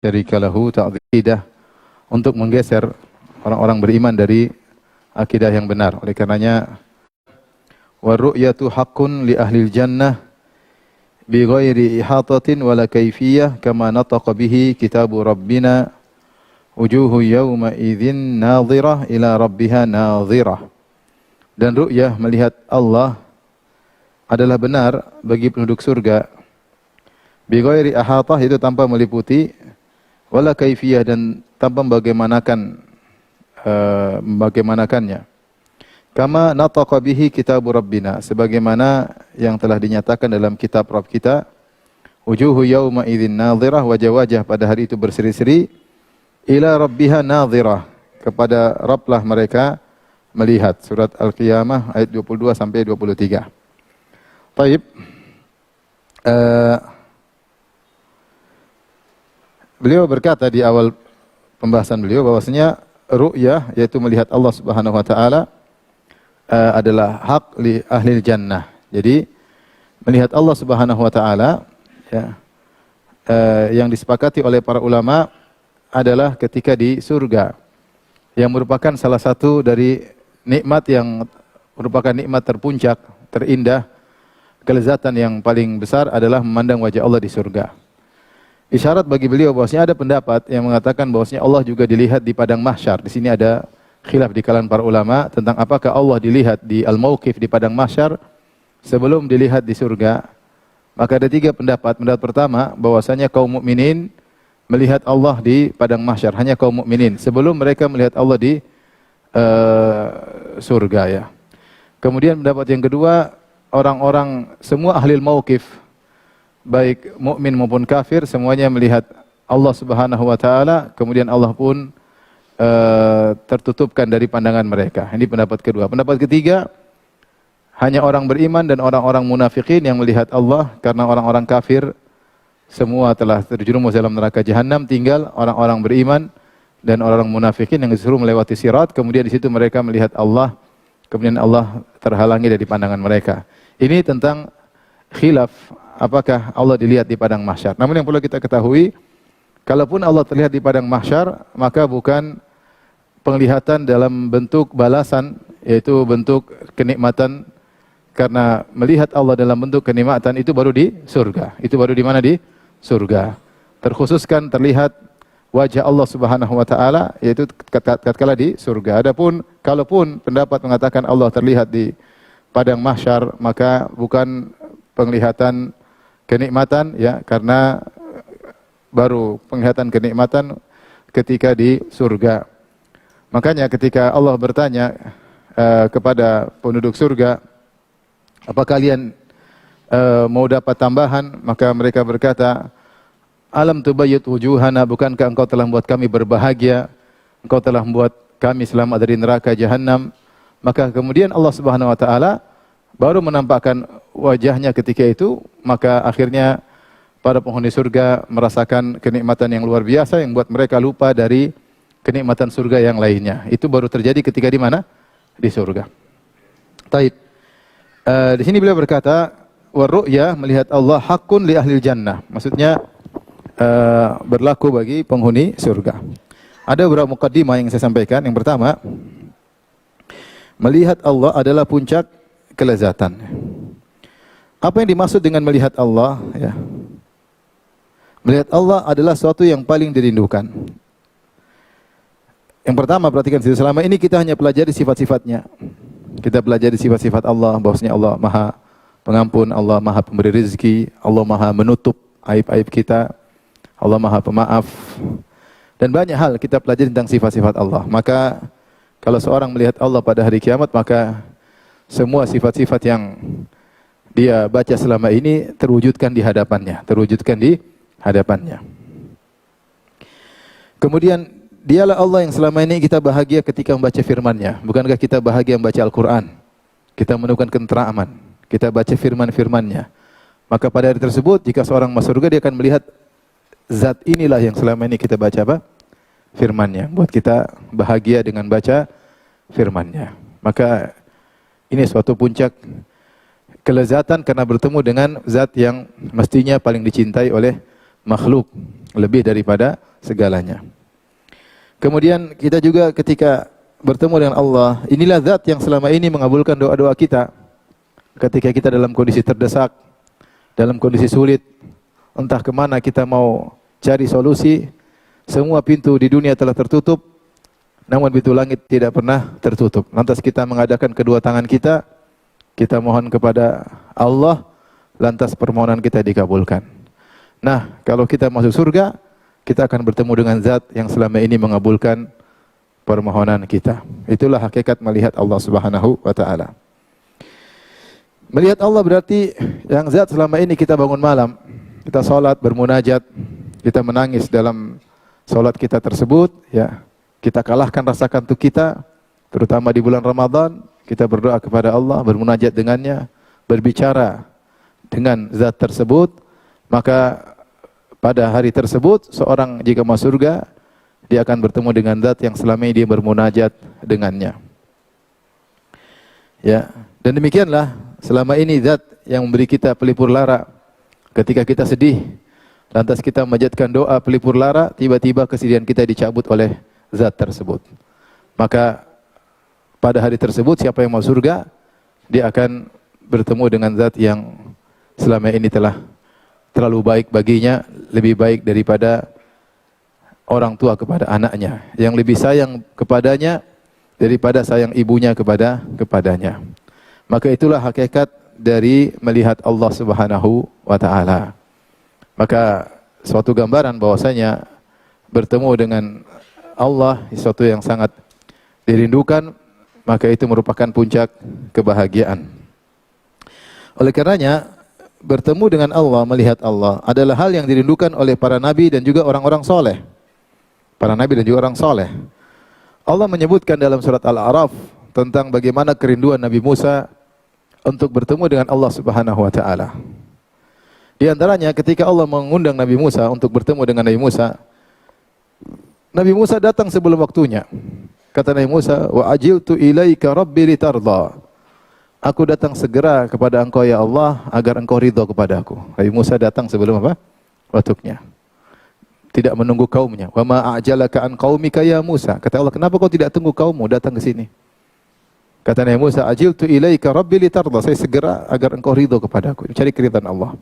syarika lahu ta'dzidah untuk menggeser orang-orang beriman dari akidah yang benar. Oleh karenanya wa ru'yatu haqqun li ahlil jannah bi ghairi ihatatin wala kaifiyah kama nataqa bihi kitabu rabbina wujuhu yawma idzin nadhirah ila rabbiha nadhirah. Dan ru'yah melihat Allah adalah benar bagi penduduk surga bi ghairi ihatah, itu tanpa meliputi, wala kaifiyah, dan tanpa bagaimanakannya. Kama nataqa bihi kitabu rabbina, sebagaimana yang telah dinyatakan dalam kitab Rabb kita, wujuhu yawma idzin nadhirah, wajah-wajah pada hari itu berseri-seri, ila rabbiha nadhirah, kepada Rabblah mereka melihat. Surat Al-Qiyamah ayat 22 sampai 23. Baik. Beliau berkata di awal pembahasan beliau bahwasanya ru'yah, yaitu melihat Allah Subhanahu wa taala, adalah hak li ahli jannah. Jadi melihat Allah Subhanahu wa taala, ya, yang disepakati oleh para ulama adalah ketika di surga, yang merupakan salah satu dari nikmat yang merupakan nikmat terpuncak, terindah, kelezatan yang paling besar adalah memandang wajah Allah di surga. Isyarat bagi beliau bahwasanya ada pendapat yang mengatakan bahwasanya Allah juga dilihat di padang mahsyar. Di sini ada khilaf di kalangan para ulama tentang apakah Allah dilihat di al-mauqif di padang mahsyar sebelum dilihat di surga. Maka ada tiga pendapat. Pendapat pertama bahwasanya kaum mukminin melihat Allah di padang mahsyar, hanya kaum mukminin, sebelum mereka melihat Allah di surga, ya. Kemudian pendapat yang kedua, orang-orang semua ahli mauqif, baik mukmin maupun kafir, semuanya melihat Allah Subhanahu wa taala, kemudian Allah pun tertutupkan dari pandangan mereka. Ini pendapat kedua. Pendapat ketiga, hanya orang beriman dan orang-orang munafikin yang melihat Allah, karena orang-orang kafir semua telah terjerumus dalam neraka jahanam, tinggal orang-orang beriman dan orang-orang munafikin yang disuruh melewati sirat, kemudian di situ mereka melihat Allah, kemudian Allah terhalangi dari pandangan mereka. Ini tentang khilaf apakah Allah dilihat di padang mahsyar. Namun yang perlu kita ketahui, kalaupun Allah terlihat di padang mahsyar, maka bukan penglihatan dalam bentuk balasan, yaitu bentuk kenikmatan, karena melihat Allah dalam bentuk kenikmatan itu baru di surga. Itu baru di mana? Di surga. Terkhususkan terlihat wajah Allah Subhanahu wa taala, yaitu tatkala di surga. Adapun kalaupun pendapat mengatakan Allah terlihat di padang mahsyar, maka bukan penglihatan kenikmatan, ya, karena baru penglihatan kenikmatan ketika di surga. Makanya ketika Allah bertanya kepada penduduk surga, apa kalian mau dapat tambahan? Maka mereka berkata, alam tubayyit wujuhana, bukankah engkau telah membuat kami berbahagia, engkau telah membuat kami selamat dari neraka jahanam. Maka kemudian Allah Subhanahu wa taala baru menampakkan wajahnya ketika itu, maka akhirnya para penghuni surga merasakan kenikmatan yang luar biasa yang membuat mereka lupa dari kenikmatan surga yang lainnya. Itu baru terjadi ketika di mana? Di surga. Taib. Di sini beliau berkata, wa ru'ya, melihat Allah haqqun li ahli jannah. Maksudnya berlaku bagi penghuni surga. Ada beberapa mukaddimah yang saya sampaikan. Yang pertama, melihat Allah adalah puncak kelezatan. Apa yang dimaksud dengan melihat Allah, ya? Melihat Allah adalah sesuatu yang paling dirindukan. Yang pertama, perhatikan, selama ini kita hanya pelajari sifat-sifatnya. Kita pelajari sifat-sifat Allah, bahwasanya Allah Maha Pengampun, Allah Maha Pemberi rezeki, Allah Maha menutup aib-aib kita, Allah Maha Pemaaf. Dan banyak hal kita pelajari tentang sifat-sifat Allah. Maka kalau seorang melihat Allah pada hari kiamat, maka semua sifat-sifat yang dia baca selama ini terwujudkan di hadapannya, Kemudian dialah Allah yang selama ini kita bahagia ketika membaca firman-Nya. Bukankah kita bahagia membaca Al-Quran? Kita menemukan ketenteraman, kita baca firman-firman-Nya. Maka pada hari tersebut, jika seorang masuk surga, dia akan melihat zat inilah yang selama ini kita baca apa? Firman-Nya. Buat kita bahagia dengan baca firman-Nya. Maka ini suatu puncak kelezatan karena bertemu dengan zat yang mestinya paling dicintai oleh makhluk, lebih daripada segalanya. Kemudian kita juga ketika bertemu dengan Allah, inilah zat yang selama ini mengabulkan doa-doa kita. Ketika kita dalam kondisi terdesak, dalam kondisi sulit, entah kemana kita mau cari solusi, semua pintu di dunia telah tertutup, namun pintu langit tidak pernah tertutup. Lantas kita mengadakan kedua tangan kita, kita mohon kepada Allah, lantas permohonan kita dikabulkan. Nah, kalau kita masuk surga, kita akan bertemu dengan zat yang selama ini mengabulkan permohonan kita. Itulah hakikat melihat Allah Subhanahu wa taala. Melihat Allah berarti yang zat selama ini kita bangun malam, kita salat, bermunajat, kita menangis dalam salat kita tersebut, ya. Kita kalahkan rasa kantuk kita, terutama di bulan Ramadan, kita berdoa kepada Allah, bermunajat dengannya, berbicara dengan zat tersebut, maka pada hari tersebut seorang jika masuk surga, dia akan bertemu dengan zat yang selama ini dia bermunajat dengannya. Ya, dan demikianlah selama ini zat yang memberi kita pelipur lara ketika kita sedih, lantas kita memanjatkan doa pelipur lara, tiba-tiba kesedihan kita dicabut oleh zat tersebut. Maka pada hari tersebut siapa yang masuk surga, dia akan bertemu dengan zat yang selama ini telah terlalu baik baginya, lebih baik daripada orang tua kepada anaknya, yang lebih sayang kepadanya daripada sayang ibunya kepadanya. Maka itulah hakikat dari melihat Allah Subhanahu wa taala. Maka suatu gambaran bahwasanya bertemu dengan Allah sesuatu yang sangat dirindukan, maka itu merupakan puncak kebahagiaan. Oleh karenanya, bertemu dengan Allah, melihat Allah adalah hal yang dirindukan oleh para nabi dan juga orang-orang soleh. Para nabi dan juga orang soleh. Allah menyebutkan dalam surat Al-A'raf tentang bagaimana kerinduan Nabi Musa untuk bertemu dengan Allah Subhanahu wa taala. Di antaranya ketika Allah mengundang Nabi Musa untuk bertemu dengan Nabi Musa datang sebelum waktunya. Kata Nabi Musa, "Wa ajiltu ilaika rabbi litarda." Aku datang segera kepada engkau ya Allah agar engkau ridha kepadaku. Nabi Musa datang sebelum apa? Waktunya. Tidak menunggu kaumnya. Wa ma a'jalaka an qaumika ya Musa. Kata Allah, kenapa kau tidak tunggu kaummu datang ke sini? Kata Nabi Musa, ajiltu ilaika rabbi litarda. Saya segera agar engkau ridha kepadaku. Mencari keridhaan Allah.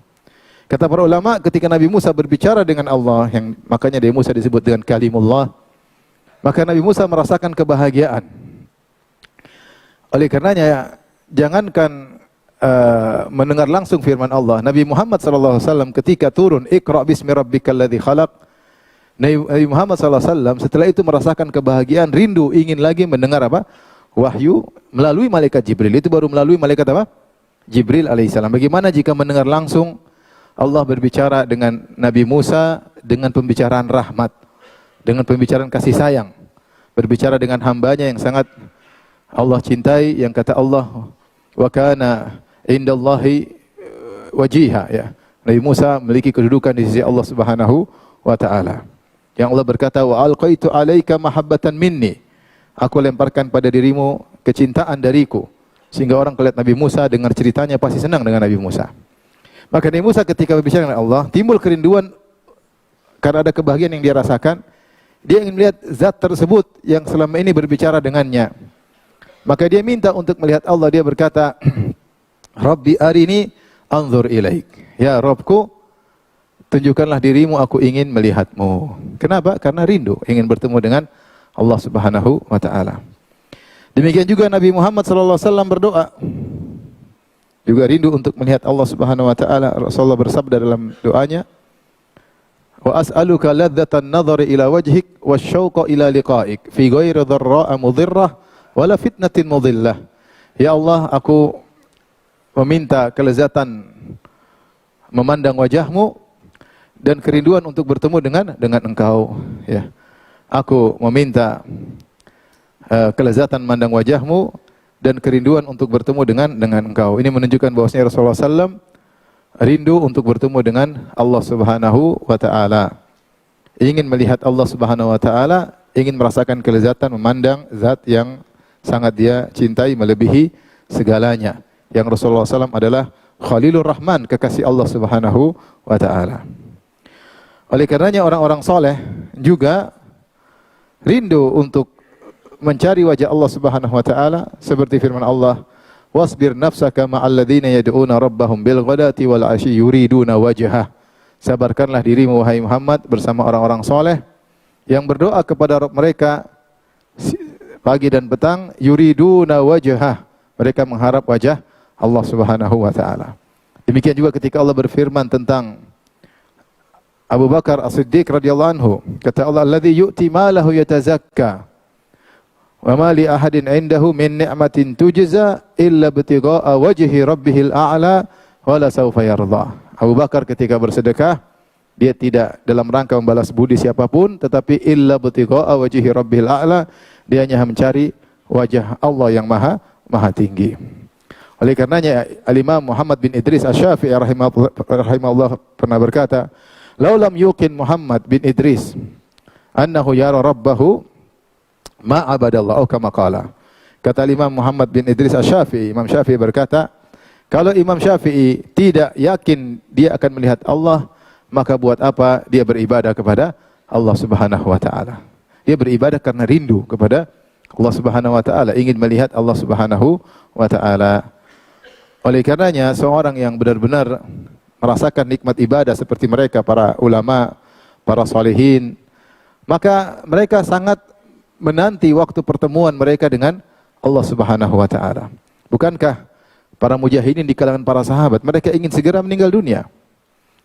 Kata para ulama, ketika Nabi Musa berbicara dengan Allah, yang makanya Nabi Musa disebut dengan kalimullah, maka Nabi Musa merasakan kebahagiaan. Oleh karenanya, jangankan mendengar langsung firman Allah, Nabi Muhammad SAW ketika turun, Iqra bismi rabbikal ladzi khalaq, Nabi Muhammad SAW setelah itu merasakan kebahagiaan, rindu, ingin lagi mendengar apa? Wahyu melalui malaikat Jibril. Itu baru melalui malaikat apa? Jibril alaihissalam. Bagaimana jika mendengar langsung Allah berbicara dengan Nabi Musa dengan pembicaraan rahmat, dengan pembicaraan kasih sayang, berbicara dengan hambanya yang sangat Allah cintai, yang kata Allah, wa kana indallahi wajiha, ya. Nabi Musa memiliki kedudukan di sisi Allah Subhanahu wa taala. Yang Allah berkata, wa alqaitu alaika mahabbatan minni. Aku lemparkan pada dirimu kecintaan dariku. Sehingga orang melihat Nabi Musa, dengar ceritanya pasti senang dengan Nabi Musa. Maka Nabi Musa ketika berbicara dengan Allah, timbul kerinduan karena ada kebahagiaan yang dia rasakan. Dia ingin melihat zat tersebut yang selama ini berbicara dengannya. Maka dia minta untuk melihat Allah. Dia berkata, Rabbi arini anzur ilaik. Ya Rabbku, tunjukkanlah dirimu, aku ingin melihatmu. Kenapa? Karena rindu, ingin bertemu dengan Allah Subhanahu wa taala. Demikian juga Nabi Muhammad sallallahu alaihi wasallam berdoa. Juga rindu untuk melihat Allah Subhanahu wa taala. Rasulullah bersabda dalam doanya, "Wa as'aluka ladzatan nadhari ila wajhik wasyauqa ila liqa'ik fi ghairi dharra'a mudhirrah wala fitnatin mudhillah." Ya Allah, aku meminta kelezatan memandang wajahmu dan kerinduan untuk bertemu dengan engkau, ya. Aku meminta kelezatan memandang wajahmu dan kerinduan untuk bertemu dengan engkau. Ini menunjukkan bahwasanya Rasulullah SAW rindu untuk bertemu dengan Allah Subhanahu wa taala. Ingin melihat Allah Subhanahu wa taala, ingin merasakan kelezatan memandang zat yang sangat dia cintai melebihi segalanya. Yang Rasulullah SAW adalah Khalilur Rahman, kekasih Allah Subhanahu wa taala. Oleh karenanya orang-orang soleh juga rindu untuk mencari wajah Allah Subhanahu wa taala seperti firman Allah, "Wasbir nafsaka ma'al ladzina yad'una rabbahum bil ghadati wal 'ashyi yuriduna wajhah." Sabarkanlah dirimu wahai Muhammad bersama orang-orang soleh yang berdoa kepada Rabb mereka pagi dan petang, yuriduna wajhah. Mereka mengharap wajah Allah Subhanahu wa taala. Demikian juga ketika Allah berfirman tentang Abu Bakar As-Siddiq radhiyallahu anhu, kata Allah, "Alladzi yu'ti malahu yatazakka wa ma li ahadin 'indahu min ni'matin tujza illa ibtigha'a wajhi rabbihil a'la wa la sawfa yarda." Abu Bakar ketika bersedekah, dia tidak dalam rangka membalas budi siapapun, tetapi illa ibtigha'a wajhi rabbihil a'la, dia hanya mencari wajah Allah yang maha tinggi. Oleh karenanya Al-Imam Muhammad bin Idris Asy-Syafi'i rahimahullah pernah berkata, "Lau lam yuqin Muhammad bin Idris annahu yara rabbahu ma abadallahu kama qala." Kata Imam Muhammad bin Idris Asy-Syafi'i, Imam Syafi'i berkata, kalau Imam Syafi'i tidak yakin dia akan melihat Allah, maka buat apa dia beribadah kepada Allah Subhanahu wa taala? Dia beribadah karena rindu kepada Allah Subhanahu wa taala, ingin melihat Allah Subhanahu wa taala. Oleh karenanya seorang yang benar-benar merasakan nikmat ibadah seperti mereka para ulama, para salihin, maka mereka sangat menanti waktu pertemuan mereka dengan Allah Subhanahu wa taala. Bukankah para mujahidin di kalangan para sahabat, mereka ingin segera meninggal dunia?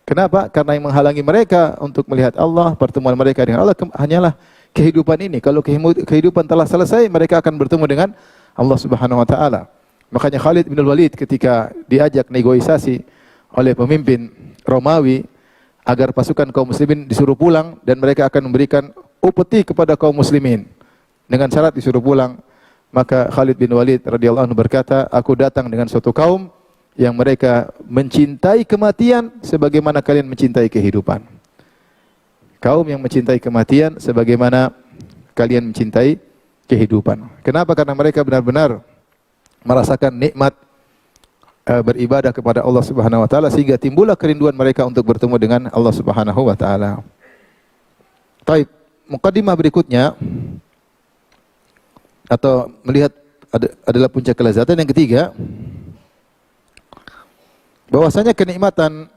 Kenapa? Karena yang menghalangi mereka untuk melihat Allah, pertemuan mereka dengan Allah hanyalah kehidupan ini. Kalau kehidupan telah selesai, mereka akan bertemu dengan Allah Subhanahu wa taala. Makanya Khalid bin Walid ketika diajak negosiasi oleh pemimpin Romawi agar pasukan kaum muslimin disuruh pulang dan mereka akan memberikan upeti kepada kaum muslimin dengan syarat disuruh pulang, maka Khalid bin Walid radhiyallahu anhu berkata, "Aku datang dengan suatu kaum yang mereka mencintai kematian sebagaimana kalian mencintai kehidupan." Kaum yang mencintai kematian sebagaimana kalian mencintai kehidupan. Kenapa? Karena mereka benar-benar merasakan nikmat beribadah kepada Allah Subhanahu wa taala sehingga timbullah kerinduan mereka untuk bertemu dengan Allah Subhanahu wa taala. Baik, mukadimah berikutnya atau melihat adalah puncak kelezatan yang ketiga, bahwasanya kenikmatan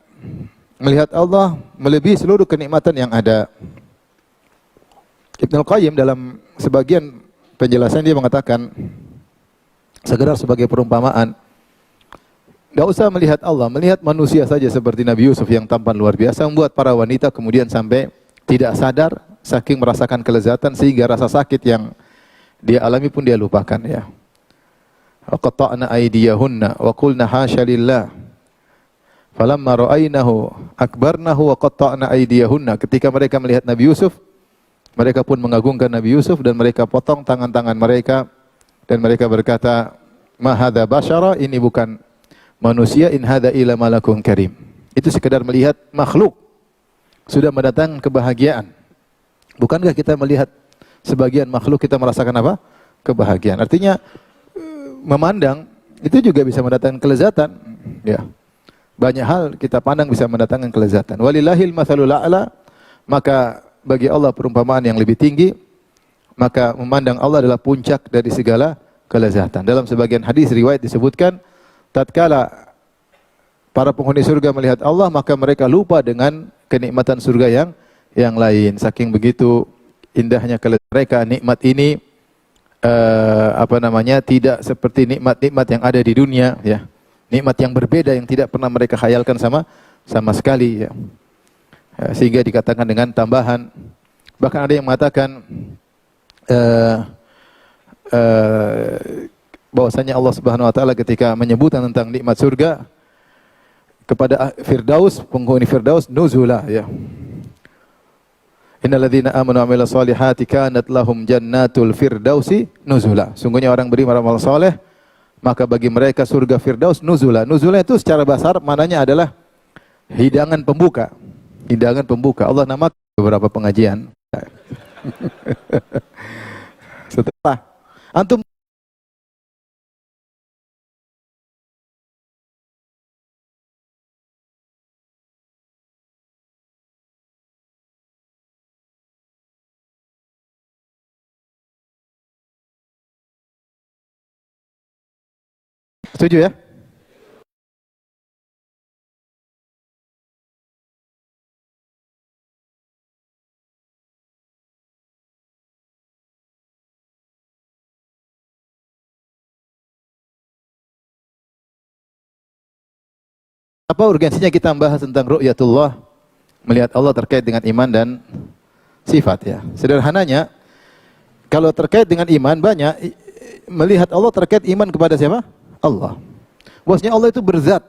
melihat Allah melebihi seluruh kenikmatan yang ada. Ibnu Qayyim dalam sebagian penjelasan dia mengatakan, sekedar sebagai perumpamaan, tidak usah melihat Allah, melihat manusia saja seperti Nabi Yusuf yang tampan luar biasa membuat para wanita kemudian sampai tidak sadar saking merasakan kelezatan sehingga rasa sakit yang dia alami pun dia lupakan, ya. Wa qata'na aydiyahunna wa qulna hasya lillah falamma ra'aynahu akbarnahu wa qata'na aydiyahunna. Ketika mereka melihat Nabi Yusuf, mereka pun mengagungkan Nabi Yusuf dan mereka potong tangan-tangan mereka dan mereka berkata, "Ma hadza basyara," ini bukan manusia, "in hadza illa malakun karim." Itu sekedar melihat makhluk sudah mendatangkan kebahagiaan. Bukankah kita melihat sebagian makhluk kita merasakan apa? Kebahagiaan. Artinya memandang itu juga bisa mendatangkan kelezatan, ya. Banyak hal kita pandang bisa mendatangkan kelezatan. Walillahil matsalul a'la, maka bagi Allah perumpamaan yang lebih tinggi, maka memandang Allah adalah puncak dari segala kelezatan. Dalam sebagian hadis riwayat disebutkan, tatkala para penghuni surga melihat Allah, maka mereka lupa dengan kenikmatan surga yang lain. Saking begitu indahnya kelezatan mereka, nikmat ini tidak seperti nikmat-nikmat yang ada di dunia, ya. Nikmat yang berbeda yang tidak pernah mereka khayalkan sama sekali, ya. Sehingga dikatakan dengan tambahan. Bahkan ada yang mengatakan bahwasanya Allah Subhanahu wa taala ketika menyebutkan tentang nikmat surga kepada Firdaus, penghuni Firdaus, nuzula, ya. Innal ladzina amanu wa amilus solihati kanat lahum jannatul firdausi nuzula. Sungguhnya orang beramal saleh, maka bagi mereka surga Firdaus nuzula. Nuzula itu secara bahasa Arab maknanya adalah hidangan pembuka. Hidangan pembuka. Allah namakan beberapa pengajian. Setelah antum Setuju ya? Apa urgensinya kita membahas tentang ru'yatullah, melihat Allah terkait dengan iman dan sifat ya. Sederhananya, kalau terkait dengan iman banyak, melihat Allah terkait iman kepada siapa? Allah. Bosnya Allah itu berzat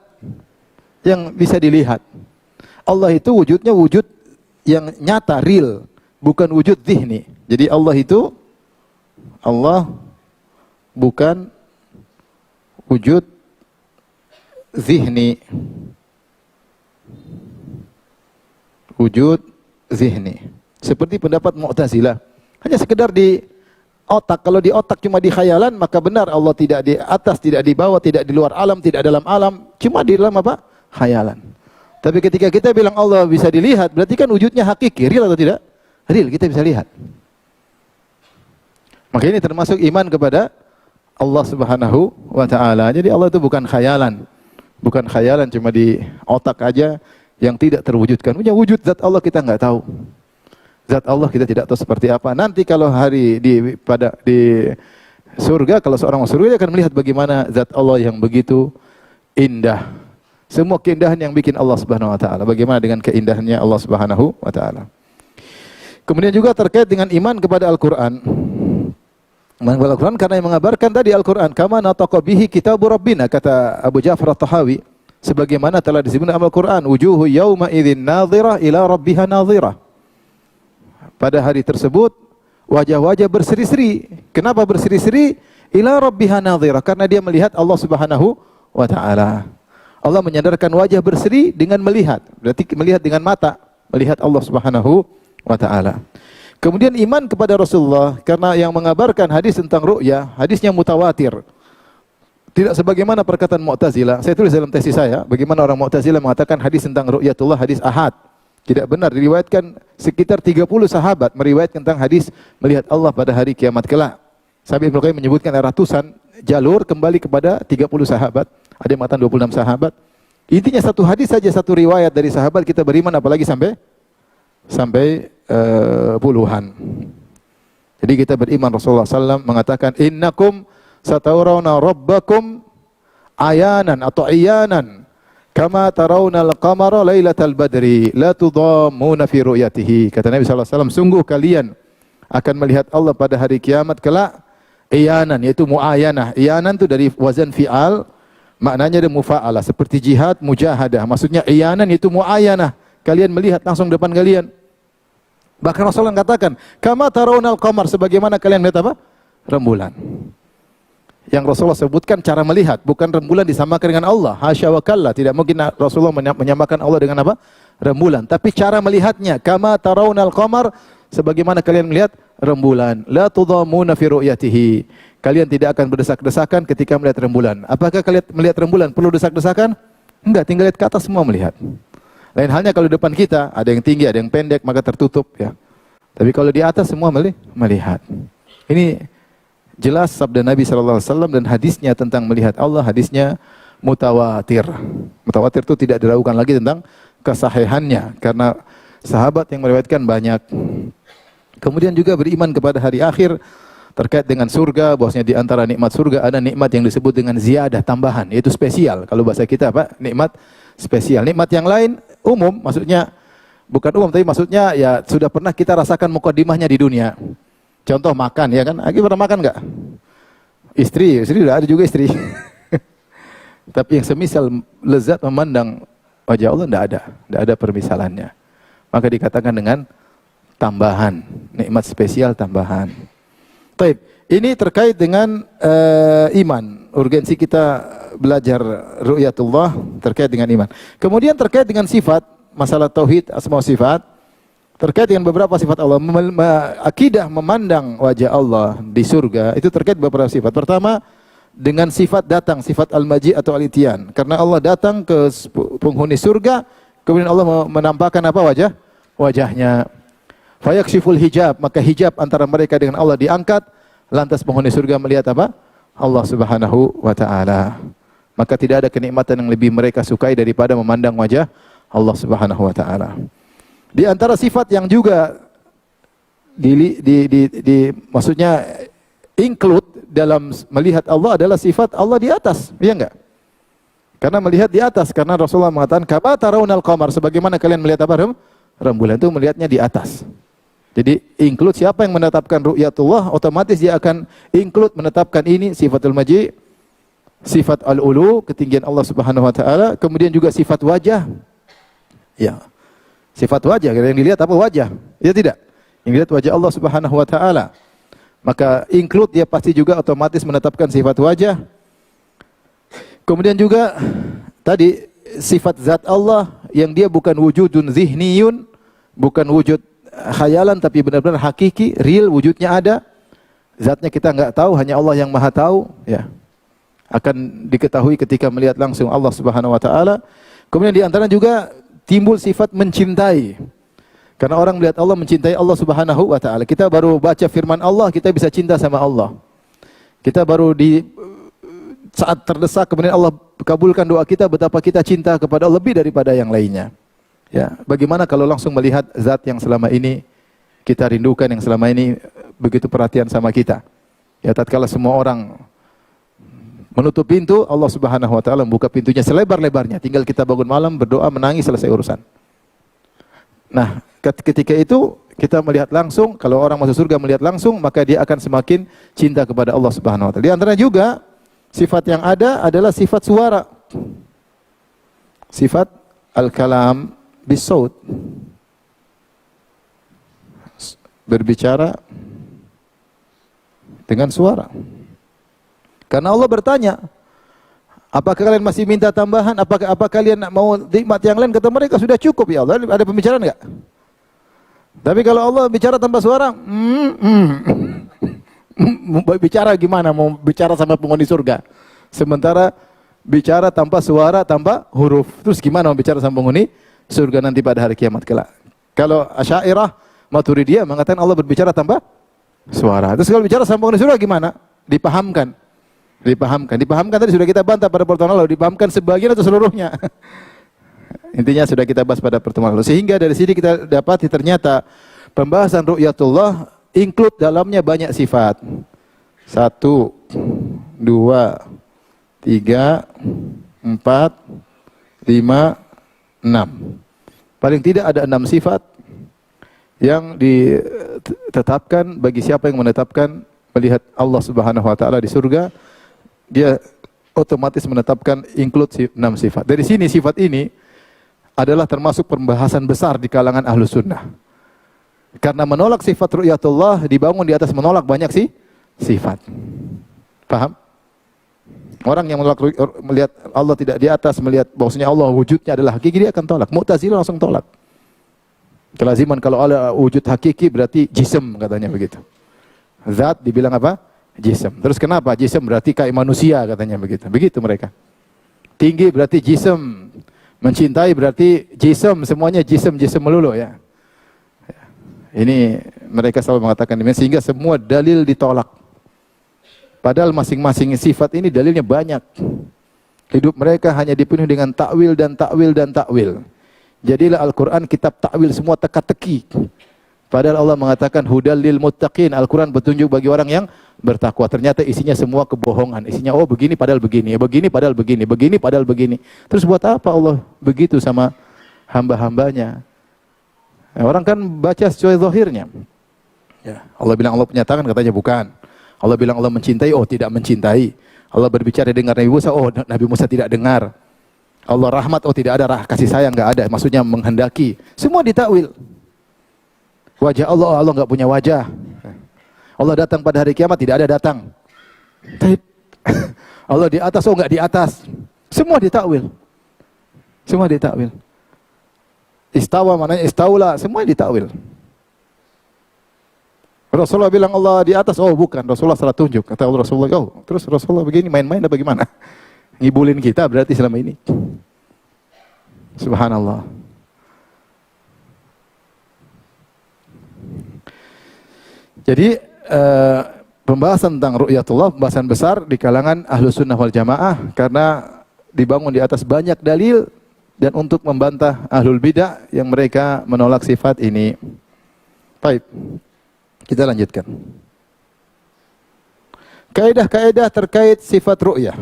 yang bisa dilihat. Allah itu wujudnya wujud yang nyata, real, bukan wujud zihni. Jadi Allah bukan wujud zihni. Wujud zihni. Seperti pendapat Mu'tazilah. Hanya sekedar di otak. Kalau di otak cuma di khayalan, maka benar Allah tidak di atas, tidak di bawah, tidak di luar alam, tidak dalam alam. Cuma di dalam apa? Khayalan. Tapi ketika kita bilang Allah bisa dilihat, berarti kan wujudnya hakiki. Real atau tidak? Real, kita bisa lihat. Maka ini termasuk iman kepada Allah Subhanahu wa ta'ala. Jadi Allah itu bukan khayalan. Bukan khayalan cuma di otak aja yang tidak terwujudkan. Punya wujud zat Allah kita enggak tahu. Zat Allah kita tidak tahu seperti apa. Nanti kalau hari di surga, kalau seorang masuk surga dia akan melihat bagaimana zat Allah yang begitu indah. Semua keindahan yang bikin Allah Subhanahu wa taala. Bagaimana dengan keindahannya Allah Subhanahu wa taala. Kemudian juga terkait dengan iman kepada Al-Qur'an. Iman kepada Al-Qur'an karena yang mengabarkan tadi Al-Qur'an, kama nataqa bihi kitabu rabbina, kata Abu Ja'far At-Tahawi. Sebagaimana telah disebut dalam Al-Qur'an, wujuhu yauma idzin nadhirah ila rabbiha nadhirah. Pada hari tersebut wajah-wajah berseri-seri. Kenapa berseri-seri? Ila rabbiha nadhirah, karena dia melihat Allah Subhanahu wa taala. Allah menyandarkan wajah berseri dengan melihat. Berarti melihat dengan mata, melihat Allah Subhanahu wa taala. Kemudian iman kepada Rasulullah karena yang mengabarkan hadis tentang ru'ya, hadisnya mutawatir. Tidak sebagaimana perkataan Mu'tazilah. Saya tulis dalam tesis saya, bagaimana orang Mu'tazilah mengatakan hadis tentang ru'yatullah hadis ahad. Tidak benar, diriwayatkan sekitar 30 sahabat meriwayatkan tentang hadis melihat Allah pada hari kiamat kelak. Sampai Ibnu Qayyim menyebutkan ada ratusan jalur kembali kepada 30 sahabat. Ada yang mengatakan 26 sahabat. Intinya satu hadis saja, satu riwayat dari sahabat kita beriman, apalagi sampai puluhan. Jadi kita beriman Rasulullah SAW mengatakan innakum satawrawna rabbakum ayanan atau iyanan kama tarawna al-qamara lailatal badri la tudammuna fi ru'yatihi. Kata Nabi SAW, sungguh kalian akan melihat Allah pada hari kiamat kelak iyanan, yaitu muayanah. Iyanan itu dari wazan fi'al, maknanya ada mufa'alah, seperti jihad, mujahadah. Maksudnya iyanan itu muayanah, kalian melihat langsung depan kalian. Bahkan Rasulullah katakan, kama tarawna al-qamar, sebagaimana kalian melihat apa? Rembulan. Yang Rasulullah sebutkan cara melihat, bukan rembulan disamakan dengan Allah. Hasya wa kalla, tidak mungkin Rasulullah menyamakan Allah dengan apa? Rembulan. Tapi cara melihatnya, kama tarawna al-qamar, sebagaimana kalian melihat rembulan. La tudhammuna fi ru'yatihi. Kalian tidak akan berdesak-desakan ketika melihat rembulan. Apakah kalian melihat rembulan perlu desak-desakan? Enggak, tinggal lihat ke atas semua melihat. Lain halnya kalau depan kita, ada yang tinggi, ada yang pendek, maka tertutup ya. Tapi kalau di atas semua melihat. Ini jelas sabda Nabi SAW dan hadisnya tentang melihat Allah, hadisnya mutawatir. Mutawatir itu tidak diragukan lagi tentang kesahihannya, karena sahabat yang meriwayatkan banyak. Kemudian juga beriman kepada hari akhir, terkait dengan surga, bahwasanya di antara nikmat surga ada nikmat yang disebut dengan ziyadah, tambahan, yaitu spesial. Kalau bahasa kita apa? Nikmat spesial. Nikmat yang lain umum, maksudnya bukan umum, tapi maksudnya ya sudah pernah kita rasakan mukadimahnya di dunia. Contoh makan, ya kan? Lagi pernah makan enggak? Istri sudah ada juga istri. Tapi yang semisal lezat memandang wajah Allah enggak ada permisalannya. Maka dikatakan dengan tambahan, nikmat spesial tambahan. Baik, ini terkait dengan iman. Urgensi kita belajar ru'yatullah terkait dengan iman. Kemudian terkait dengan sifat, masalah tauhid, asma wa sifat, terkait dengan beberapa sifat Allah. Akidah memandang wajah Allah di surga itu terkait beberapa sifat. Pertama, dengan sifat datang, sifat al-maji atau al-itiyan. Karena Allah datang ke penghuni surga, kemudian Allah menampakkan apa wajahnya. Fayakshiful hijab, maka hijab antara mereka dengan Allah diangkat, lantas penghuni surga melihat apa? Allah Subhanahu wa taala. maka tidak ada kenikmatan yang lebih mereka sukai daripada memandang wajah Allah Subhanahu wa taala. Di antara sifat yang juga maksudnya include dalam melihat Allah adalah sifat Allah di atas, iya enggak? Karena melihat di atas, karena Rasulullah mengatakan kama tarawnal qamar, sebagaimana kalian melihat apa? Rembulan itu melihatnya di atas. Jadi include siapa yang menetapkan ru'yatullah, otomatis dia akan include menetapkan ini sifatul maji, sifat al-ulu, ketinggian Allah Subhanahu wa taala, kemudian juga sifat wajah. Ya. Sifat wajah, yang dilihat apa? Wajah. Ya tidak? Yang dilihat wajah Allah Subhanahu wa taala. Maka include dia pasti juga otomatis menetapkan sifat wajah. Kemudian juga tadi sifat zat Allah yang dia bukan wujudun zihniyun, bukan wujud khayalan, tapi benar-benar hakiki, real, wujudnya ada. Zatnya kita enggak tahu, hanya Allah yang Maha tahu, ya. Akan diketahui ketika melihat langsung Allah Subhanahu wa taala. Kemudian di antara juga timbul sifat mencintai. Karena orang melihat Allah, mencintai Allah Subhanahu wa taala. Kita baru baca firman Allah, kita bisa cinta sama Allah. Kita baru di saat terdesak kemudian Allah kabulkan doa kita, betapa kita cinta kepada Allah lebih daripada yang lainnya. Ya, bagaimana kalau langsung melihat zat yang selama ini kita rindukan, yang selama ini begitu perhatian sama kita. Ya, tatkala semua orang menutup pintu, Allah Subhanahu wa taala membuka pintunya selebar-lebarnya. Tinggal kita bangun malam, berdoa, menangis, selesai urusan. Nah, ketika itu kita melihat langsung, kalau orang masuk surga melihat langsung, maka dia akan semakin cinta kepada Allah Subhanahu wa taala. Di antara juga sifat yang ada adalah sifat suara. Sifat al-kalam bis-saut. Berbicara dengan suara. Karena Allah bertanya, apakah kalian masih minta tambahan? Apa kalian mau nikmat yang lain? Kata mereka, sudah cukup ya Allah. Ada pembicaraan enggak? Tapi kalau Allah bicara tanpa suara, bicara gimana? Mau bicara sama penghuni surga. Sementara bicara tanpa suara, tanpa huruf. Terus gimana mau bicara sama penghuni surga nanti pada hari kiamat kelak? Kalau Asy'ariyah, Maturidiyah mengatakan Allah berbicara tanpa suara. Terus kalau bicara sama penghuni surga gimana? Dipahamkan. Dipahamkan tadi sudah kita bantah pada pertemuan lalu, dipahamkan sebagian atau seluruhnya. Intinya sudah kita bahas pada pertemuan lalu. Sehingga dari sini kita dapati ternyata pembahasan ru'yatullah include dalamnya banyak sifat. 1, 2, 3, 4, 5, 6. Paling tidak ada 6 sifat yang ditetapkan bagi siapa yang menetapkan melihat Allah Subhanahu wa taala di surga. Dia otomatis menetapkan include 6 sifat. Dari sini sifat ini adalah termasuk pembahasan besar di kalangan Ahlus Sunnah. Karena menolak sifat ru'yatullah dibangun di atas menolak banyak sifat. Paham? Orang yang menolak melihat Allah tidak di atas, melihat bahwasanya Allah wujudnya adalah hakiki, dia akan tolak. Mu'tazilah langsung tolak. Kelaziman kalau Allah wujud hakiki berarti jism, katanya begitu. Zat dibilang apa? Jism. Terus kenapa? Jism berarti kayak manusia, katanya begitu. Begitu mereka. Tinggi berarti jism. Mencintai berarti jism. Semuanya jism melulu ya. Ini mereka selalu mengatakan demikian, sehingga semua dalil ditolak. Padahal masing-masing sifat ini dalilnya banyak. Hidup mereka hanya dipenuhi dengan takwil dan takwil dan takwil. Jadilah Al-Quran kitab takwil semua teka-teki. Padahal Allah mengatakan hudal lil muttaqin, Al-Quran petunjuk bagi orang yang bertakwa. Ternyata isinya semua kebohongan. Isinya oh begini padahal begini, begini padahal begini, begini padahal begini. Terus buat apa Allah begitu sama hamba-hambanya? Orang kan baca sesuai zahirnya. Ya, Allah bilang Allah punya tangan, katanya bukan. Allah bilang Allah mencintai, oh tidak mencintai. Allah berbicara dengar Nabi Musa, oh Nabi Musa tidak dengar. Allah rahmat, oh tidak ada kasih sayang, enggak ada. Maksudnya menghendaki. Semua ditakwil. Wajah Allah, Allah enggak punya wajah. Allah datang pada hari kiamat, tidak ada datang. Allah di atas, oh enggak di atas. Semua ditakwil. Semua ditakwil. Istawa maknanya istaula, semua ditakwil. Rasulullah bilang Allah di atas, oh bukan, Rasulullah salah tunjuk. Kata Allah Rasulullah, oh terus Rasulullah begini main-main apa gimana? Ngibulin kita berarti selama ini. Subhanallah. Jadi pembahasan tentang ru'yatullah, pembahasan besar di kalangan Ahlus Sunnah wal Jamaah, karena dibangun di atas banyak dalil dan untuk membantah ahlul bidah yang mereka menolak sifat ini. Baik, kita lanjutkan. Kaidah-kaidah terkait sifat ru'yah.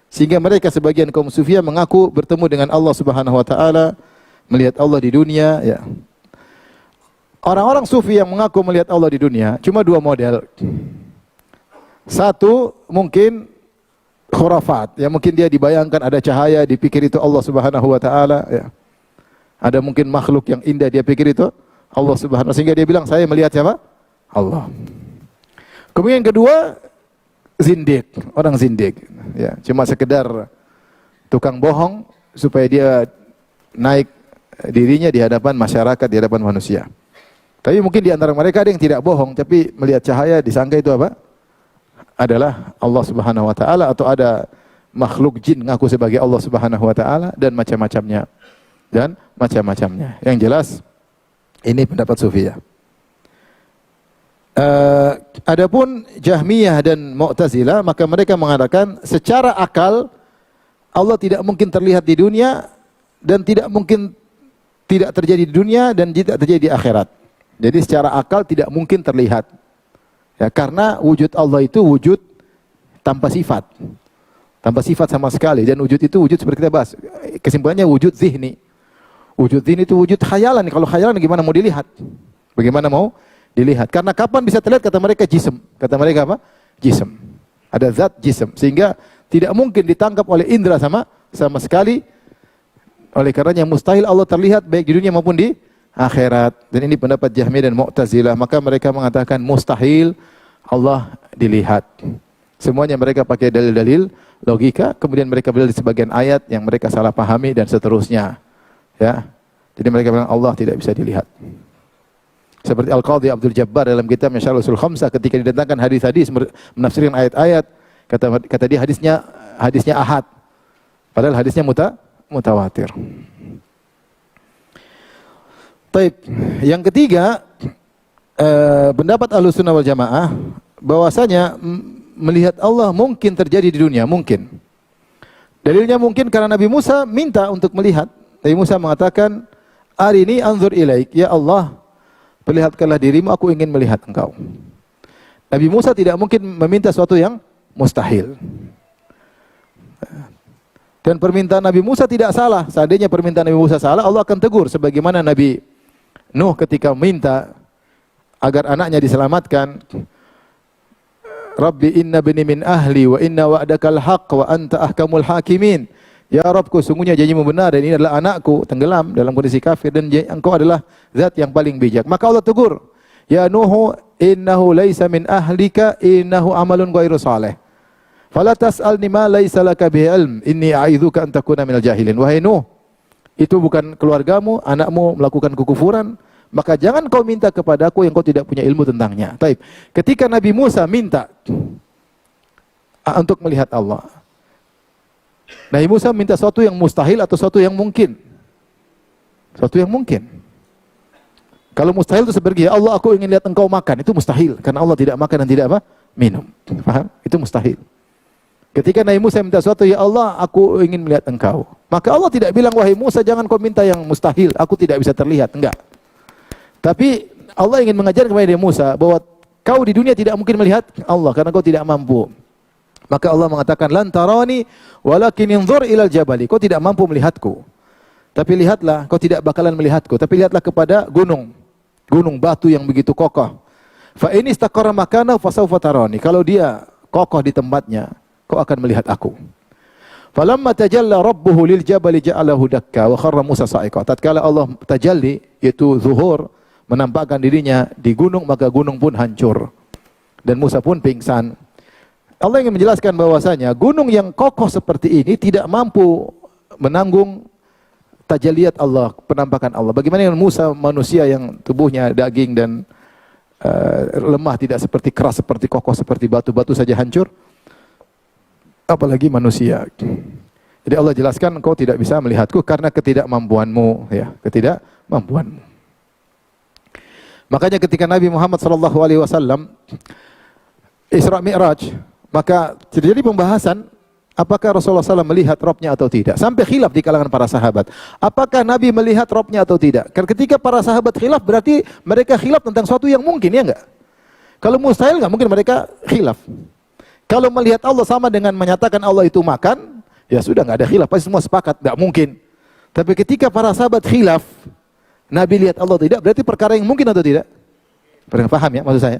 Sehingga mereka sebagian kaum sufiah mengaku bertemu dengan Allah Subhanahu wa taala, melihat Allah di dunia, ya. Orang-orang sufi yang mengaku melihat Allah di dunia cuma dua model. Satu, mungkin khurafat, ya mungkin dia dibayangkan ada cahaya, dipikir itu Allah Subhanahu wa taala, ya. Ada mungkin makhluk yang indah, dia pikir itu Allah Subhanahu wa taala, sehingga dia bilang saya melihat siapa? Allah. Kemudian yang kedua, zindik, orang zindik, ya, cuma sekedar tukang bohong supaya dia naik dirinya di hadapan masyarakat, di hadapan manusia. Tapi mungkin di antara mereka ada yang tidak bohong, tapi melihat cahaya disangka itu apa? Adalah Allah Subhanahu wa taala, atau ada makhluk jin ngaku sebagai Allah Subhanahu wa taala, dan macam-macamnya. Dan macam-macamnya. Yang jelas ini pendapat Sufiyah. Adapun Jahmiyah dan Mu'tazilah, maka mereka mengatakan secara akal Allah tidak mungkin terlihat di dunia dan tidak mungkin tidak terjadi di dunia dan tidak terjadi di akhirat. Jadi secara akal tidak mungkin terlihat. Ya, karena wujud Allah itu wujud tanpa sifat. Tanpa sifat sama sekali, dan wujud itu wujud seperti kita bahas. Kesimpulannya wujud zihni. Wujud zihni itu wujud khayalan. Kalau khayalan gimana mau dilihat? Bagaimana mau dilihat? Karena kapan bisa terlihat? Kata mereka jism. Kata mereka apa? Jism. Ada zat jism. Sehingga tidak mungkin ditangkap oleh indera sama sekali. Oleh karenanya mustahil Allah terlihat baik di dunia maupun di akhirat. Dan ini pendapat Jahmiyah dan Mu'tazilah. Maka mereka mengatakan mustahil Allah dilihat. Semuanya mereka pakai dalil-dalil logika. Kemudian mereka berdalil di sebagian ayat yang mereka salah pahami dan seterusnya. Ya. Jadi mereka bilang Allah tidak bisa dilihat. Seperti Al-Qadhi Abdul Jabbar dalam kitabnya Syarh Ushul Khamsah, ketika didatangkan hadis-hadis menafsirkan ayat-ayat, kata dia hadisnya ahad. Padahal hadisnya mutawatir. Taib. Yang ketiga, pendapat Ahlussunnah wal Jamaah bahwasanya melihat Allah mungkin terjadi di dunia, mungkin. Dalilnya mungkin karena Nabi Musa minta untuk melihat. Nabi Musa mengatakan, "Arini anzur ilaik, ya Allah, perlihatkanlah dirimu, aku ingin melihat engkau." Nabi Musa tidak mungkin meminta sesuatu yang mustahil. Dan permintaan Nabi Musa tidak salah. Seandainya permintaan Nabi Musa salah, Allah akan tegur. Sebagaimana Nabi Nuh ketika minta agar anaknya diselamatkan, "Rabbi inna bani min ahli wa inna wa'dakal haqq wa anta ahkamul hakimin." Ya Rabbku, sungguhnya janjimu benar dan ini adalah anakku tenggelam dalam kondisi kafir dan engkau adalah zat yang paling bijak. Maka Allah tegur, "Ya Nuhu innahu laisa min ahlika innahu amalun ghairu salih. Fala tas'alni ma laisa laka bihi ilm inni a'idzuka an takuna minal jahilin." Wahai Nuh, itu bukan keluargamu, anakmu melakukan kekufuran, maka jangan kau minta kepadaku yang kau tidak punya ilmu tentangnya. Taib. Ketika Nabi Musa minta untuk melihat Allah, Nabi Musa minta sesuatu yang mustahil atau sesuatu yang mungkin? Sesuatu yang mungkin. Kalau mustahil itu seperti, ya Allah, aku ingin lihat engkau makan, itu mustahil karena Allah tidak makan dan tidak apa? Minum. Paham? Itu mustahil. Ketika Nabi Musa minta sesuatu, ya Allah, aku ingin melihat engkau. Maka Allah tidak bilang, wahai Musa, jangan kau minta yang mustahil, aku tidak bisa terlihat. Enggak. Tapi Allah ingin mengajar kepada Nabi Musa bahwa kau di dunia tidak mungkin melihat Allah karena kau tidak mampu. Maka Allah mengatakan, lan tarani walakin inzur ilal jabali. Kau tidak mampu melihatku. Tapi lihatlah, kau tidak bakalan melihatku. Tapi lihatlah kepada gunung. Gunung batu yang begitu kokoh. Fa in istaqarra makanahu fasawfa tarani. Kalau dia kokoh di tempatnya, kau akan melihat aku. Falamma tajalla rabbuhu lil jabali ja'alahu dakka wa kharra Musa sa'iqa. Tatkala Allah tajalli, yaitu zuhur, menampakkan dirinya di gunung, maka gunung pun hancur. Dan Musa pun pingsan. Allah ingin menjelaskan bahwasanya gunung yang kokoh seperti ini tidak mampu menanggung tajalliyat Allah, penampakan Allah. Bagaimana dengan Musa, manusia yang tubuhnya daging dan lemah, tidak seperti keras, seperti kokoh, seperti batu-batu saja hancur. Apalagi manusia. Jadi Allah jelaskan, engkau tidak bisa melihatku karena ketidakmampuanmu, ya, ketidakmampuanmu. Makanya ketika Nabi Muhammad SAW Isra Mi'raj, maka terjadi pembahasan apakah Rasulullah SAW melihat Rabbnya atau tidak. Sampai khilaf di kalangan para sahabat. Apakah Nabi melihat Rabbnya atau tidak? Karena ketika para sahabat khilaf berarti mereka khilaf tentang sesuatu yang mungkin, ya enggak? Kalau mustahil enggak mungkin mereka khilaf. Kalau melihat Allah sama dengan menyatakan Allah itu makan, ya sudah enggak ada khilaf, pasti semua sepakat, enggak mungkin. Tapi ketika para sahabat khilaf, Nabi lihat Allah tidak, berarti perkara yang mungkin atau tidak? Pernah paham ya maksud saya?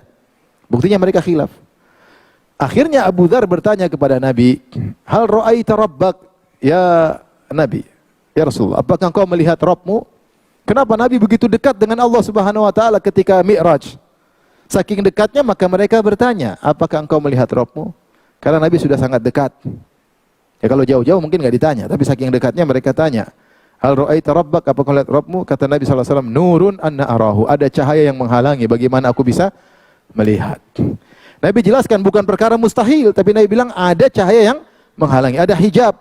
Buktinya mereka khilaf. Akhirnya Abu Dzar bertanya kepada Nabi, "Hal ra'aita rabbak ya Nabi?" Ya Rasulullah, apakah engkau melihat Rabbmu? Kenapa Nabi begitu dekat dengan Allah Subhanahu wa taala ketika Mi'raj? Saking dekatnya maka mereka bertanya, "Apakah engkau melihat Rabbmu?" Karena Nabi sudah sangat dekat. Ya kalau jauh-jauh mungkin enggak ditanya, tapi saking dekatnya mereka tanya, "Hal ra'aita rabbak?" Apakah melihat Rabbmu? Kata Nabi sallallahu alaihi wasallam, "Nurun anna arahu." Ada cahaya yang menghalangi, bagaimana aku bisa melihat? Nabi jelaskan bukan perkara mustahil, tapi Nabi bilang ada cahaya yang menghalangi, ada hijab.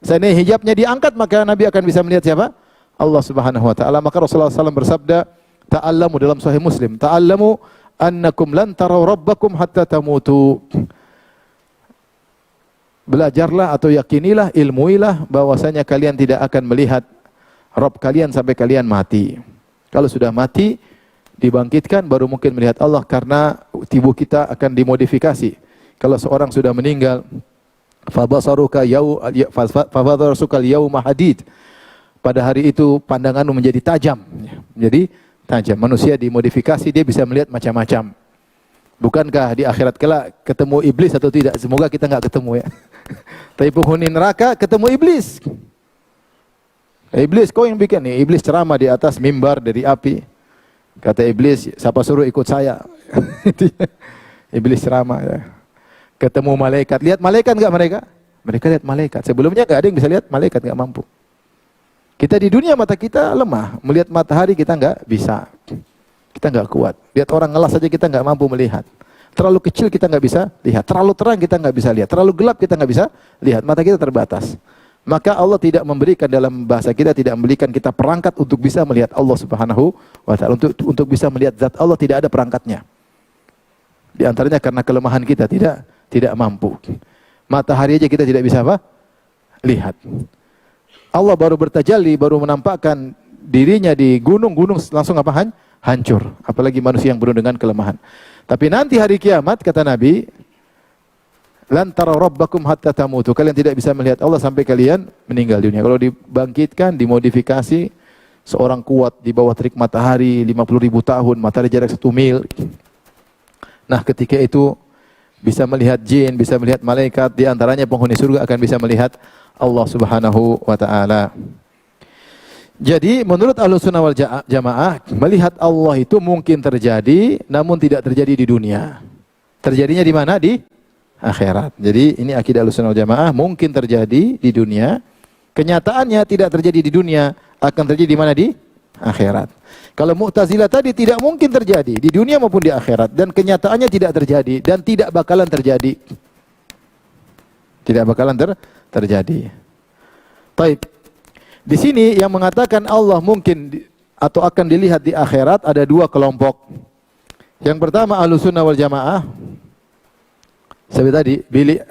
Seandainya hijabnya diangkat, maka Nabi akan bisa melihat siapa? Allah Subhanahu wa taala. Maka Rasulullah SAW bersabda, "Ta'allamu," dalam Sahih Muslim, "Ta'allamu annakum lan tarau rabbakum hatta tamutu." Belajarlah atau yakinilah, ilmuilah bahwasanya kalian tidak akan melihat Rabb kalian sampai kalian mati. Kalau sudah mati, dibangkitkan baru mungkin melihat Allah, karena tubuh kita akan dimodifikasi. Kalau seorang sudah meninggal, fabasaruka yauma hadid. Pada hari itu pandanganmu menjadi tajam, menjadi tajam. Manusia dimodifikasi, dia bisa melihat macam-macam. Bukankah di akhirat kelak ketemu iblis atau tidak? Semoga kita enggak ketemu ya. Tapi penghuni neraka ketemu iblis. Iblis, kau yang bikin nih. Iblis ceramah di atas mimbar dari api. Kata iblis, siapa suruh ikut saya? Iblis ceramah ya. Ketemu malaikat. Lihat malaikat enggak mereka? Mereka lihat malaikat. Sebelumnya enggak ada yang bisa lihat malaikat, enggak mampu. Kita di dunia mata kita lemah. Melihat matahari kita enggak bisa. Kita enggak kuat. Lihat orang ngelas saja kita enggak mampu melihat. Terlalu kecil kita enggak bisa lihat. Terlalu terang kita enggak bisa lihat. Terlalu gelap kita enggak bisa lihat. Mata kita terbatas. Maka Allah tidak memberikan, dalam bahasa kita tidak memberikan kita perangkat untuk bisa melihat Allah Subhanahu wa taala. Untuk bisa melihat zat Allah tidak ada perangkatnya. Di antaranya karena kelemahan kita tidak mampu. Matahari aja kita tidak bisa apa? Lihat. Allah baru bertajalli, baru menampakkan dirinya di gunung-gunung langsung apa? Hancur. Apalagi manusia yang penuh dengan kelemahan. Tapi nanti hari kiamat kata Nabi, "Lan tara rabbakum hatta tamutu." Kalian tidak bisa melihat Allah sampai kalian meninggal dunia. Kalau dibangkitkan, dimodifikasi, seorang kuat di bawah terik matahari 50.000 tahun, matahari jarak 1 mil. Nah, ketika itu bisa melihat jin, bisa melihat malaikat, di antaranya penghuni surga akan bisa melihat Allah Subhanahu wa taala. Jadi menurut Ahlussunnah wal Jamaah, melihat Allah itu mungkin terjadi namun tidak terjadi di dunia. Terjadinya di mana? Di akhirat. Jadi ini akidah Ahlussunnah wal Jamaah, mungkin terjadi di dunia. Kenyataannya tidak terjadi di dunia, akan terjadi di mana? Di akhirat. Kalau Mu'tazilah tadi tidak mungkin terjadi di dunia maupun di akhirat, dan kenyataannya tidak terjadi dan tidak bakalan terjadi. Tidak bakalan terjadi. Taib. Di sini yang mengatakan Allah mungkin atau akan dilihat di akhirat ada dua kelompok. Yang pertama Ahlussunnah wal Jamaah. Seperti tadi,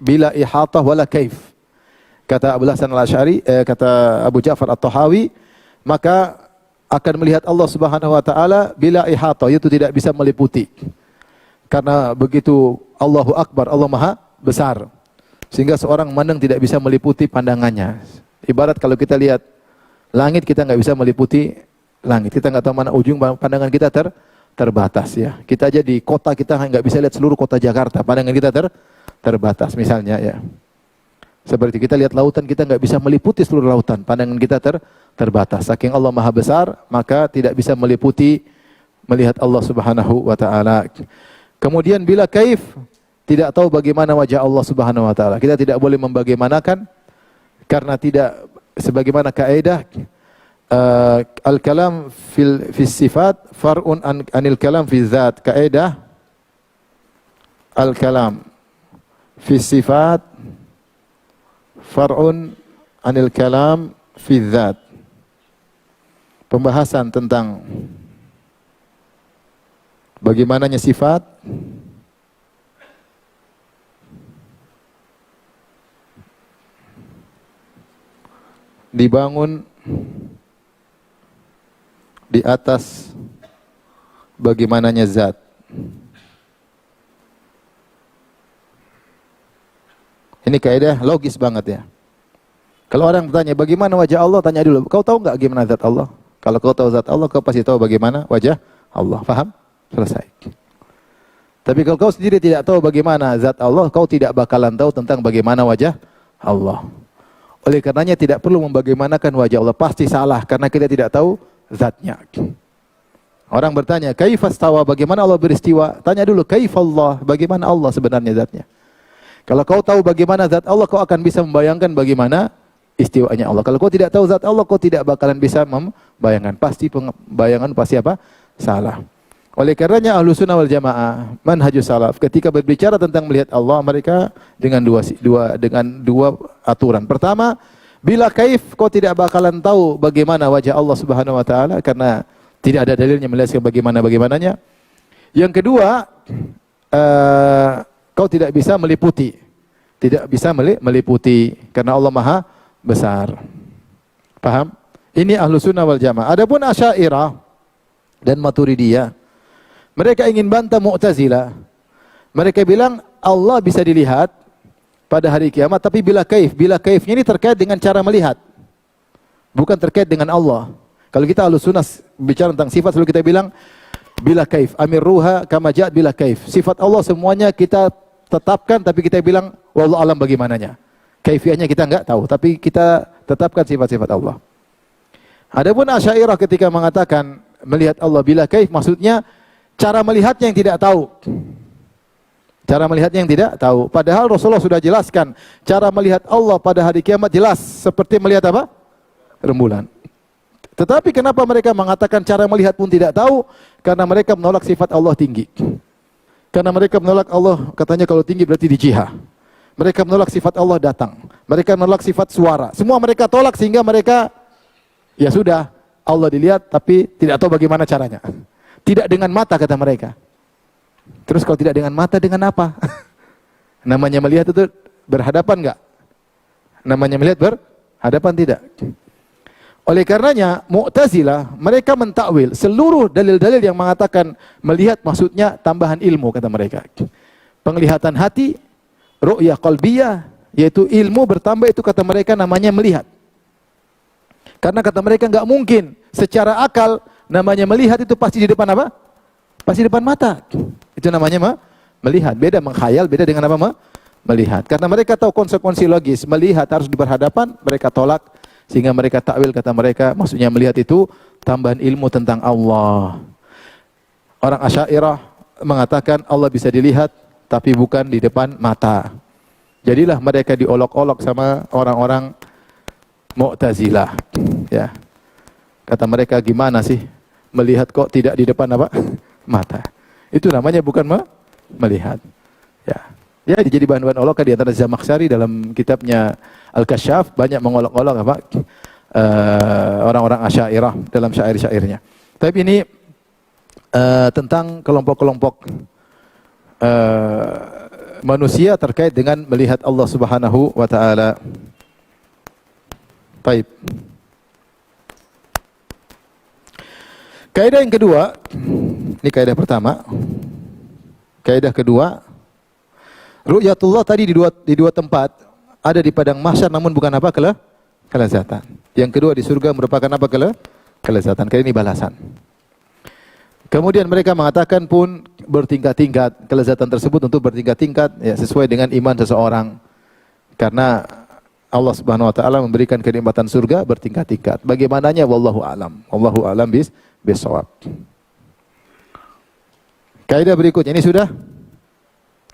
bila ihatah wala kaif. Kata Abu Hasan al-Asy'ari, kata Abu Ja'far at-Tahawi, maka akan melihat Allah Subhanahu wa taala bila ihatah, itu tidak bisa meliputi. Karena begitu Allahu Akbar, Allah Maha besar. Sehingga seorang memandang tidak bisa meliputi pandangannya. Ibarat kalau kita lihat langit, kita nggak bisa meliputi langit. Kita nggak tahu mana ujung, pandangan kita terbatas ya. Kita aja di kota kita nggak bisa lihat seluruh kota Jakarta. Pandangan kita terbatas misalnya ya. Seperti kita lihat lautan, kita nggak bisa meliputi seluruh lautan. Pandangan kita terbatas. Saking Allah Maha besar, maka tidak bisa meliputi melihat Allah Subhanahu wa taala. Kemudian bila kaif, tidak tahu bagaimana wajah Allah Subhanahu wa taala. Kita tidak boleh membagaimanakan karena tidak sebagaimana kaidah al-kalam fil sifat far'un anil kalam fi zat. Kaidah al-kalam fi sifat far'un anil kalam fi zat. Pembahasan tentang bagaimananya sifat dibangun di atas bagaimananya zat. Ini kaidah logis banget ya. Kalau orang bertanya bagaimana wajah Allah, tanya dulu, kau tahu enggak gimana zat Allah? Kalau kau tahu zat Allah, kau pasti tahu bagaimana wajah Allah. Paham? Selesai. Tapi kalau kau sendiri tidak tahu bagaimana zat Allah, kau tidak bakalan tahu tentang bagaimana wajah Allah. Oleh karenanya tidak perlu membagaimanakan wajah Allah. Pasti salah karena kita tidak tahu zatnya. Orang bertanya, kaifastawa, bagaimana Allah beristiwa? Tanya dulu, kaifallah, bagaimana Allah sebenarnya zatnya? Kalau kau tahu bagaimana zat Allah, kau akan bisa membayangkan bagaimana istiwanya Allah. Kalau kau tidak tahu zat Allah, kau tidak bakalan bisa membayangkan. Pasti bayangan pasti apa? Salah. Oleh karenanya Ahlussunnah wal Jamaah, manhajus salaf, ketika berbicara tentang melihat Allah, mereka dengan dua aturan. Pertama, bila kaif, kau tidak bakalan tahu bagaimana wajah Allah Subhanahu wa taala karena tidak ada dalilnya menjelaskan bagaimananya. Yang kedua, kau tidak bisa meliputi. Tidak bisa meliputi karena Allah Maha besar. Paham? Ini Ahlussunnah wal Jamaah. Adapun Asy'ariyah dan Maturidiyah, mereka ingin bantah Mu'tazilah. Mereka bilang Allah bisa dilihat pada hari kiamat, tapi bila kaif. Bila kaifnya ini terkait dengan cara melihat, bukan terkait dengan Allah. Kalau kita Ahlussunnah bicara tentang sifat, selalu kita bilang bila kaif, amir ruha kama ja'at bila kaif. Sifat Allah semuanya kita tetapkan, tapi kita bilang wallahu alam bagaimananya. Kaifiahnya kita enggak tahu, tapi kita tetapkan sifat-sifat Allah. Adapun Asy'ariyah ketika mengatakan melihat Allah bila kaif, maksudnya cara melihatnya yang tidak tahu. Cara melihatnya yang tidak tahu. Padahal Rasulullah sudah jelaskan cara melihat Allah pada hari kiamat jelas seperti melihat apa? Rembulan. Tetapi kenapa mereka mengatakan cara melihat pun tidak tahu? Karena mereka menolak sifat Allah tinggi. Karena mereka menolak Allah, katanya kalau tinggi berarti di jihah. Mereka menolak sifat Allah datang. Mereka menolak sifat suara. Semua mereka tolak sehingga mereka, ya sudah, Allah dilihat tapi tidak tahu bagaimana caranya. Tidak dengan mata kata mereka. Terus kalau tidak dengan mata, dengan apa? Namanya melihat itu berhadapan enggak? Namanya melihat berhadapan tidak? Oleh karenanya Mu'tazilah mereka mentakwil seluruh dalil-dalil yang mengatakan melihat maksudnya tambahan ilmu kata mereka. Penglihatan hati, ru'yah qalbiyah, yaitu ilmu bertambah, itu kata mereka namanya melihat. Karena kata mereka enggak mungkin secara akal namanya melihat itu pasti di depan apa? Pasti di depan mata. Itu namanya melihat. Beda menghayal, beda dengan apa? Melihat. Karena mereka tahu konsekuensi logis. Melihat harus berhadapan, mereka tolak. Sehingga mereka takwil, kata mereka, maksudnya melihat itu tambahan ilmu tentang Allah. Orang Asy'ariyah mengatakan Allah bisa dilihat, tapi bukan di depan mata. Jadilah mereka diolok-olok sama orang-orang Mu'tazilah. Ya. Kata mereka, gimana sih melihat kok tidak di depan apa? Mata. Itu namanya bukan melihat. Ya. Ya, jadi bahan-bahan olokan di antara Zamakhsyari dalam kitabnya Al-Kasyaf banyak mengolok-olok apa? Orang-orang Asy'ariyah dalam syair-syairnya. Tapi ini tentang kelompok-kelompok manusia terkait dengan melihat Allah Subhanahu wa taala. Baik. Kaidah yang kedua, ini kaidah pertama. Kaidah kedua, ru'yatullah tadi di dua tempat, ada di padang mahsyar namun bukan apa? Kelezatan. Yang kedua di surga merupakan apa? Kelezatan. Kali ini balasan. Kemudian mereka mengatakan pun bertingkat-tingkat, kelezatan tersebut untuk bertingkat-tingkat ya, sesuai dengan iman seseorang. Karena Allah Subhanahu wa taala memberikan kenikmatan surga bertingkat-tingkat. Bagaimananya wallahu alam. Wallahu alam bisawab. Kaidah berikutnya ini sudah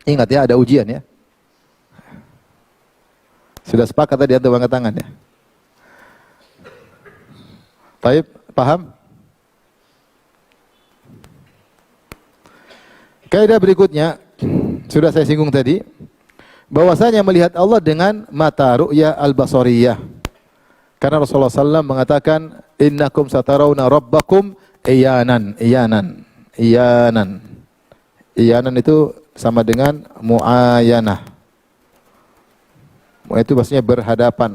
ingat ya, ada ujian ya. Sudah sepakat tadi antum angkat tangan ya. Baik, paham? Kaidah berikutnya sudah saya singgung tadi, bahwasanya melihat Allah dengan mata ru'ya al-basariyah. Karena Rasulullah SAW mengatakan, innakum satarawna rabbakum iyanan. Iyanan itu sama dengan mu'ayanah. Itu maksudnya berhadapan.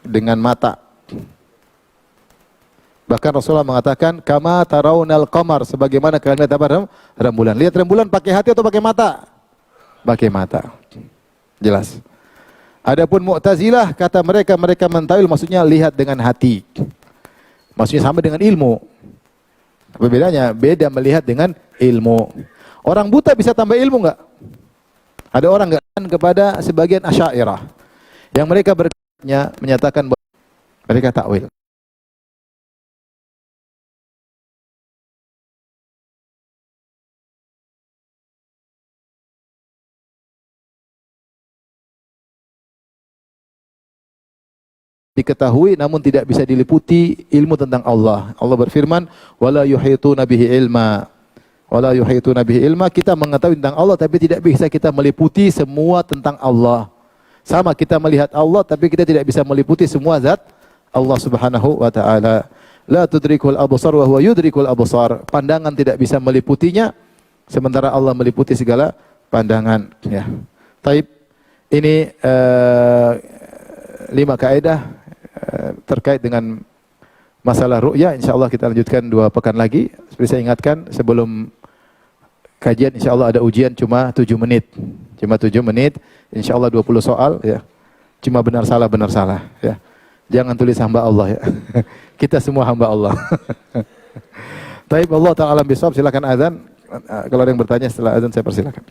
dengan mata. Bahkan Rasulullah mengatakan, kama tarawnal qamar, sebagaimana kalian lihat apa? Rembulan. Lihat rembulan pakai hati atau pakai mata? Pakai mata. Jelas. Adapun Mu'tazilah, kata mereka mentawil maksudnya lihat dengan hati. Maksudnya sama dengan ilmu. Apa bedanya? Beda melihat dengan ilmu. Orang buta bisa tambah ilmu enggak? Ada orang enggak kepada sebagian Asy'ariyah yang mereka menyatakan bahwa mereka takwil. Diketahui namun tidak bisa diliputi ilmu tentang Allah. Allah berfirman, "Wala yuhituna bihi ilma." Wala yuhituna bihi ilma, kita mengetahui tentang Allah tapi tidak bisa kita meliputi semua tentang Allah. Sama kita melihat Allah tapi kita tidak bisa meliputi semua zat Allah Subhanahu wa taala. La tudrikul absar wa huwa yudrikul absar. Pandangan tidak bisa meliputinya sementara Allah meliputi segala pandangan, ya. Taib, ini 5 kaidah terkait dengan masalah ru'ya. InsyaAllah kita lanjutkan 2 pekan lagi. Seperti saya ingatkan, sebelum kajian insyaAllah ada ujian cuma 7 menit. Cuma 7 menit, insyaAllah 20 soal, ya. Cuma benar salah, ya. Jangan tulis hamba Allah, ya. Kita semua hamba Allah. Taib, Allah ta'ala bisawab, silakan azan. Kalau ada yang bertanya setelah azan saya persilakan.